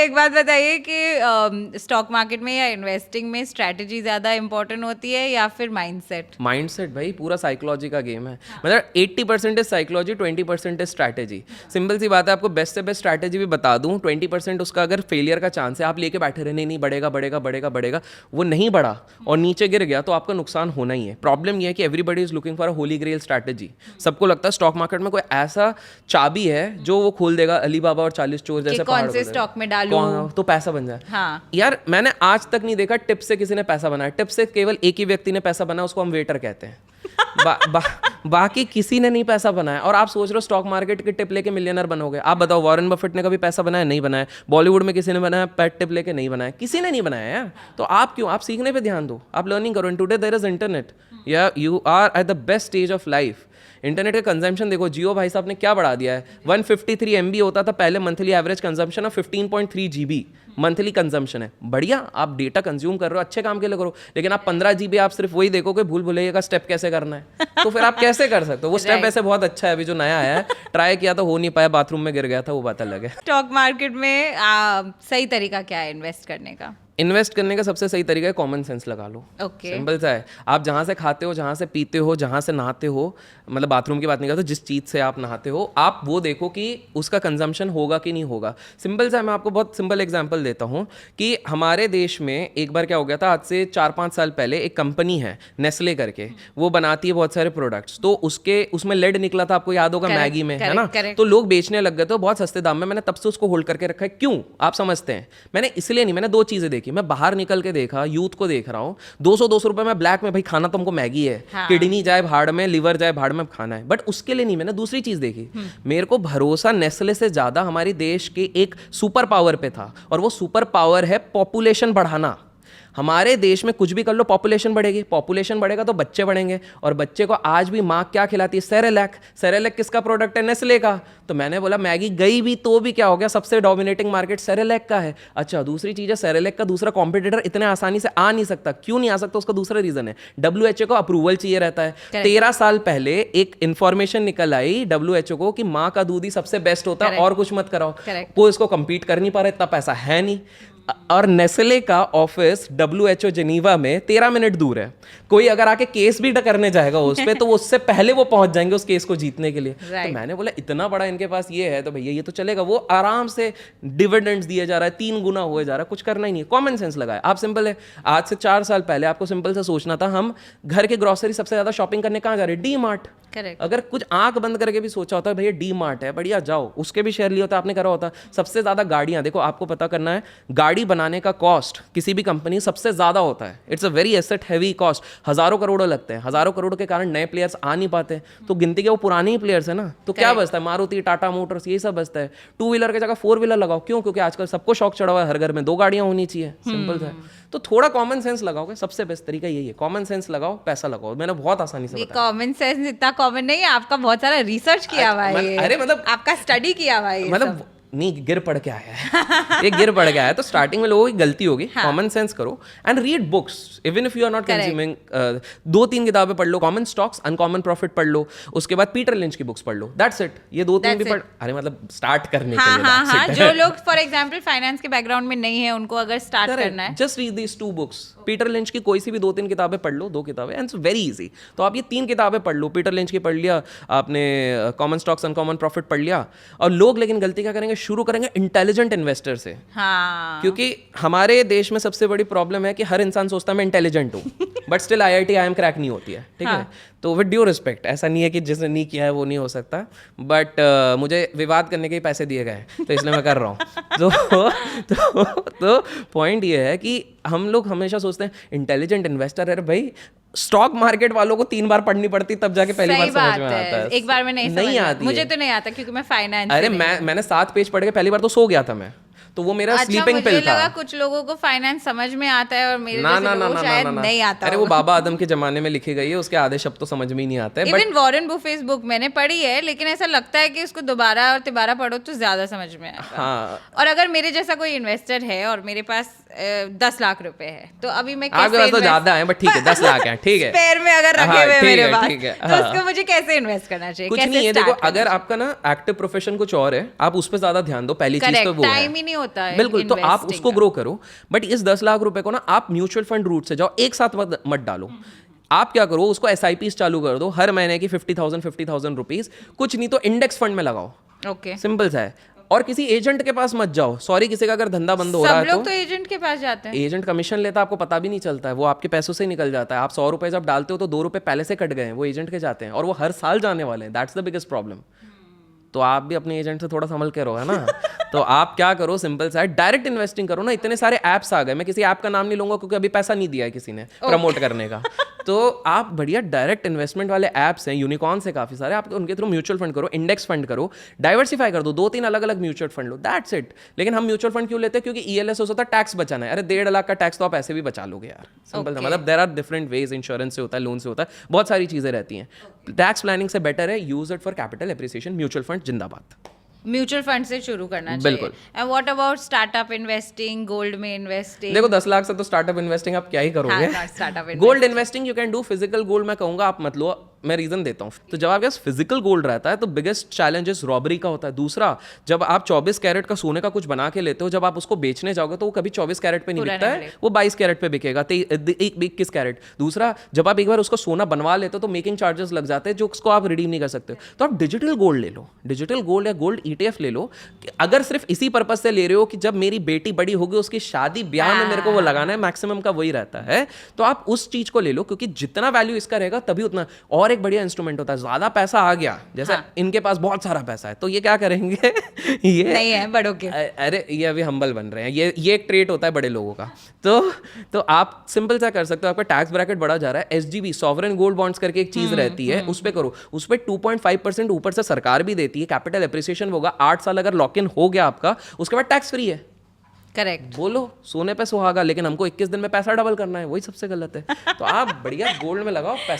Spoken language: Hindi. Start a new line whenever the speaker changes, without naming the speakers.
मुझे एक बात बताइए कि स्टॉक मार्केट में या इन्वेस्टिंग में स्ट्रैटेजी ज़्यादा इंपॉर्टेंट होती है या फिर माइंडसेट?
माइंडसेट भाई, पूरा साइकोलॉजी का गेम है। मतलब 80% is psychology, 20% is strategy. Simple सी बात है, आपको बेस्ट से बेस्ट स्ट्रैटेजी भी बता दूं, 20% उसका अगर फेलियर का चांस है, आप लेके बैठे रहे नहीं बढ़ेगा बढ़ेगा बढ़ेगा बढ़ेगा, वो नहीं बढ़ा और नीचे गिर गया तो आपका नुकसान होना ही है। प्रॉब्लम यह है कि everybody is looking for a holy grail strategy. सबको लगता है स्टॉक मार्केट में कोई ऐसा चाबी है जो वो खोल देगा अली बाबा और 40 चोर जैसे
कौन से स्टॉक में डालूं
तो पैसा बन जाए।
हाँ।
यार मैंने आज तक नहीं देखा टिप से किसी ने पैसा बनाया। टिप से केवल एक ही व्यक्ति ने पैसा बनाया, उसको हम वेटर कहते हैं। बाकी किसी ने नहीं पैसा बनाया। और आप सोच रहे हो स्टॉक मार्केट की टिप लेके मिलियनर बनोगे? आप बताओ, वॉरेन बफेट ने कभी पैसा बनाया? नहीं बनाया। बॉलीवुड में किसी ने बनाया पेट टिप लेके? नहीं बनाया, किसी ने नहीं बनाया यार। तो आप क्यों? आप सीखने पे ध्यान दो, आप लर्निंग करो। And today there is internet, या you are at the best stage of life. Internet का कंजम्पशन देखो, जियो भाई साहब ने क्या बढ़ा दिया है। 153 MB होता था पहले monthly average consumption, of 15.3 GB monthly consumption है। बढ़िया, आप डेटा कंज्यूम कर रहे हो, अच्छे काम के लिए करो। लेकिन आप 15 GB आप सिर्फ वही देखो कि भूल भुलैया का स्टेप कैसे करना है, तो फिर आप कैसे कर सकते हो? वो स्टेप वैसे बहुत अच्छा है, अभी जो नया आया है, ट्राई किया तो हो नहीं पाया, बाथरूम में गिर गया था, वो बात अलग है।
स्टॉक मार्केट में सही तरीका क्या है इन्वेस्ट करने का?
इन्वेस्ट करने का सबसे सही तरीका है कॉमन सेंस लगा लो। सिंपल सा है। आप जहाँ से खाते हो, जहाँ से पीते हो, जहाँ से नहाते हो, मतलब बाथरूम की बात नहीं करता, जिस चीज़ से आप नहाते हो, आप वो देखो कि उसका कंजम्पशन होगा कि नहीं होगा। सिंपल सा है, मैं आपको बहुत सिंपल एग्जांपल देता हूँ कि हमारे देश में एक बार क्या हो गया था, आज से 4-5 साल पहले एक कंपनी है नेस्ले करके, वो बनाती है बहुत सारे प्रोडक्ट्स, तो उसमें लेड निकला था, आपको याद होगा, मैगी में, है ना? तो लोग बेचने लग गए थे बहुत सस्ते दाम में। मैंने तब से उसको होल्ड करके रखा है। क्यों आप समझते हैं? मैंने इसलिए नहीं, मैंने दो चीज़ें देखी। मैं बाहर निकल के देखा, यूथ को देख रहा हूँ, 200 रुपए में ब्लैक में भाई खाना तो हमको मैगी है, किडनी जाए भाड़ में, लिवर जाए भाड़ में, खाना है। बट उसके लिए नहीं, मैंने दूसरी चीज देखी। मेरे को भरोसा नेस्ले से ज्यादा हमारी देश के एक सुपर पावर पे था, और वो सुपर पावर है पॉपुलेशन बढ़ाना। हमारे देश में कुछ भी कर लो, पॉपुलेशन बढ़ेगी, पॉपुलेशन बढ़ेगा तो बच्चे बढ़ेंगे, और बच्चे को आज भी माँ क्या खिलाती है? सेरेलैक। सेरेलैक किसका प्रोडक्ट है? नेस्ले का। तो मैंने बोला मैगी गई भी तो भी क्या हो गया, सबसे डोमिनेटिंग मार्केट सेरेलैक का है। अच्छा, दूसरी चीज़ है, सेरेलैक का दूसरा कॉम्पिटिटर इतने आसानी से आ नहीं सकता। क्यों नहीं आ सकता? उसका दूसरा रीजन है, WHO को अप्रूवल चाहिए रहता है। 13 साल पहले एक इंफॉर्मेशन निकल आई WHO को कि माँ का दूध ही सबसे बेस्ट होता है, और कुछ मत कराओ। कोई इसको कंपीट कर नहीं पा रहा, इतना पैसा है नहीं। और नेस्ले का ऑफिस WHO जेनीवा में 13 मिनट दूर है। कोई अगर आके केस भी करने जाएगा उस पे, तो उससे पहले वो पहुंच जाएंगे उस केस को जीतने के लिए। तो मैंने बोला इतना बड़ा इनके पास ये है तो भैया ये तो चलेगा। वो आराम से डिविडेंड्स दिए जा रहा है, 3 गुना हुए जा रहा है, कुछ करना ही नहीं, कॉमन सेंस लगाए आप। सिंपल है, आज से 4 साल पहले आपको सिंपल सा सोचना था, हम घर के ग्रोसरी सबसे ज्यादा शॉपिंग करने कहाँ जा रहे हैं? D mart. अगर कुछ आंख बंद करके भी सोचा होता है भैया डी मार्ट है बढ़िया, जाओ, उसके भी शेयर लिया होता, आपने करा होता। सबसे ज्यादा गाड़ियां, देखो आपको पता करना है, गाड़ी बनाने का कॉस्ट किसी भी कंपनी सबसे ज्यादा होता है। It's a very asset heavy cost. हजारों करोड़ लगते हैं। हजारों करोड़ के कारण नए प्लेयर्स आ नहीं पाते, तो गिनती के वो पुराने ही प्लेयर्स है ना। तो क्या बचता है? मारुति, टाटा मोटर्स, ये सब बचता है। 2 व्हीलर की जगह 4 व्हीलर लगाओ। क्यों? क्योंकि आजकल सबको शौक चढ़ा हुआ है, हर घर में 2 गाड़ियां होनी चाहिए। सिंपल है। तो थोड़ा कॉमन सेंस लगाओगे, सबसे बेस्ट तरीका यही है, कॉमन सेंस लगाओ, पैसा लगाओ। मैंने बहुत आसानी से बताया।
कॉमन सेंस इतना कॉमन नहीं है, आपका बहुत सारा रिसर्च किया हुआ है।
अरे मतलब
आपका स्टडी किया हुआ है,
मतलब नहीं, गिर पड़ के आया है। ये गिर पड़ के आया है। तो स्टार्टिंग में लोगों की गलती होगी। कॉमन सेंस करो and read books even if you are not consuming. 2-3 किताबें पढ़ लो, कॉमन स्टॉक्स, अनकॉमन प्रॉफिट पढ़ लो, उसके बाद पीटर लिंच की बुक्स पढ़ लो, दैट्स इट। ये 2-3 भी पढ़, अरे मतलब स्टार्ट करने के लिए।
हाँ, जो लोग फॉर एग्जांपल फाइनेंस के बैकग्राउंड में नहीं है, उनको अगर स्टार्ट करना है,
जस्ट रीड दीस 2 बुक्स। पीटर लिंच की कोई सी भी 2-3 किताबें पढ़ लो, 2 किताबें, एंड इट्स वेरी इजी। तो आप ये 3 किताबें पढ़ लो, पीटर लिंच की पढ़ लिया आपने, कॉमन स्टॉक्स, अनकॉमन प्रॉफिट पढ़ लिया। और लोग लेकिन गलती क्या करेंगे, शुरू करेंगे इंटेलिजेंट इन्वेस्टर से। क्योंकि हमारे देश में सबसे बड़ी प्रॉब्लम है कि हर इंसान सोचता है मैं इंटेलिजेंट हूँ, but still IIT IIM crack नहीं होती है। ठीक है, तो विद ड्यू रिस्पेक्ट, ऐसा नहीं है कि जिसने नहीं किया है वो नहीं हो सकता, बट मुझे विवाद करने के पैसे दिए गए तो इसलिए मैं कर रहा हूँ। तो पॉइंट ये है कि हम लोग हमेशा सोचते हैं इंटेलिजेंट इन्वेस्टर है। भाई स्टॉक मार्केट वालों को 3 बार पढ़नी पड़ती तब जाके पहली बार समझ में आता है।
एक बार में नहीं आती, मुझे तो नहीं आता क्योंकि मैं फाइनेंस।
अरे मैंने 7 पेज पढ़ के पहली बार तो सो गया था मैं, तो वो मेरा स्लीपिंग पिल था।
लगा कुछ लोगों को फाइनेंस समझ में आता है और मेरे जैसे लोगों को शायद नहीं आता।
अरे वो बाबा आदम के जमाने में लिखी गई है, उसके आधे शब्द तो समझ में ही नहीं आते।
इवन वॉरेन बुफेट बुक मैंने पढ़ी है, लेकिन ऐसा लगता है कि उसको दोबारा और तिबारा पढ़ो तो ज्यादा समझ में आएगा।
हाँ।
और अगर मेरे जैसा कोई इन्वेस्टर है और मेरे पास 10 लाख रुपए है, तो अभी मैं कैसे,
आपके पास तो ज्यादा है, बट ठीक है 10 लाख है, ठीक है,
स्पेयर में अगर रखे हुए मेरे पास, तो
हाँ।
उसको मुझे कैसे इन्वेस्ट करना चाहिए?
कुछ नहीं है, देखो अगर आपका ना एक्टिव प्रोफेशन कुछ और है, आप उस पर ज्यादा ध्यान दो। पहली चीज तो वो है,
टाइम ही नहीं होता है
बिल्कुल, तो आप
investing
उसको
का।
ग्रो करो, बट इस 10 लाख रुपए को ना आप म्यूचुअल फंड रूट से जाओ, एक साथ मत डालो। आप क्या करो, उसको SIPs चालू कर दो, हर महीने की 50,000 रुपीज, कुछ नहीं तो इंडेक्स फंड में लगाओ,
ओके,
सिंपल सा है। और किसी एजेंट के पास मत जाओ, सॉरी, किसी का अगर धंधा बंद हो रहा
सब
है
लोग तो एजेंट के पास जाते हैं।
एजेंट कमीशन लेता है, आपको पता भी नहीं चलता है, वो आपके पैसों से ही निकल जाता है। आप 100 रुपए जब डालते हो तो 2 रुपए पहले से कट गए हैं, वो एजेंट के जाते हैं, और वो हर साल जाने वाले हैं। That's the biggest problem. तो आप भी अपने एजेंट से थोड़ा संभल के रहो, है ना। तो आप क्या करो, सिंपल सा डायरेक्ट इन्वेस्टिंग करो ना। इतने सारे ऐप्स आ गए, मैं किसी ऐप का नाम नहीं लूंगा क्योंकि अभी पैसा नहीं दिया है किसी ने प्रमोट करने का। तो आप बढ़िया डायरेक्ट इन्वेस्टमेंट वाले ऐप्स हैं, यूनिकॉर्न्स है काफी सारे, आप उनके थ्रू म्यूचुअल फंड करो, इंडेक्स फंड करो, डाइवर्सिफाई कर दो, 2-3 अलग अलग mutual fund low, that's it. लेकिन हम म्यूचुअल फंड क्यों लेते हैं? क्योंकि ELS होता है, टैक्स बचाना है। अरे 1.5 लाख का टैक्स तो आप ऐसे भी बचा लोगे यार, सिंपल था। मतलब there are different ways, insurance से होता है, लोन से होता है, बहुत सारी चीजें रहती हैं। टैक्स प्लानिंग से बेटर है use it for capital appreciation. Mutual fund जिंदाबाद।
म्यूचुअल फंड से शुरू करना चाहिए।
बिल्कुल।
And what about startup investing, gold में इन्वेस्टिंग?
देखो 10 लाख से तो स्टार्टअप इन्वेस्टिंग आप क्या ही करोगे।
हाँ, startup
gold investing you can do, physical gold मैं कहूंगा आप मत लो, मैं रीजन देता हूँ। तो जब आपके पास फिजिकल गोल्ड रहता है तो बिगेस्ट चैलेंजेस रॉबरी का होता है। दूसरा, जब आप 24 कैरेट का सोने का कुछ बना के लेते हो, जब आप उसको बेचने जाओगे तो वो कभी 24 कैरेट पे नहीं बिकता है, वो 22 कैरेट पे बिकेगा, 21 कैरेट। दूसरा, जब आप एक बार उसको सोना बनवा लेते हो तो मेकिंग चार्जेस लग जाते हैं, जो उसको आप रिडीम नहीं कर सकते। तो आप डिजिटल गोल्ड ले लो, डिजिटल गोल्ड या गोल्ड ETF ले लो। अगर सिर्फ इसी पर्पज से ले रहे हो कि जब मेरी बेटी बड़ी होगी उसकी शादी ब्याह में मेरे को वो लगाना है, मैक्सिमम का वही रहता है, तो आप उस चीज को ले लो, क्योंकि जितना वैल्यू इसका रहेगा तभी उतना। और एक बढ़िया इंस्ट्रूमेंट होता है, ज्यादा पैसा आ गया, जैसे इनके पास बहुत सारा पैसा है, तो ये क्या करेंगे ये
नहीं है बड़ों के।
अरे ये अभी हम्बल बन रहे हैं, ये एक ट्रेट होता है बड़े लोगों का। तो आप सिंपल सा कर सकते हो, आपका टैक्स ब्रैकेट बढ़ा जा रहा है, SGB सॉवरेन गोल्ड बॉन्ड्स करके एक चीज रहती है, उस पे करो, उस पे 2.5% ऊपर से सरकार भी देती है, कैपिटल एप्रिसिएशन होगा, 8 साल अगर लॉक इन हो गया आपका, उसके बाद टैक्स फ्री है।
करेक्ट।
बोलो सोने पे सुहागा, लेकिन हमको 21 दिन में पैसा डबल करना है, वही सबसे गलत है। तो आप बढ़िया गोल्ड में लगाओ पैसा।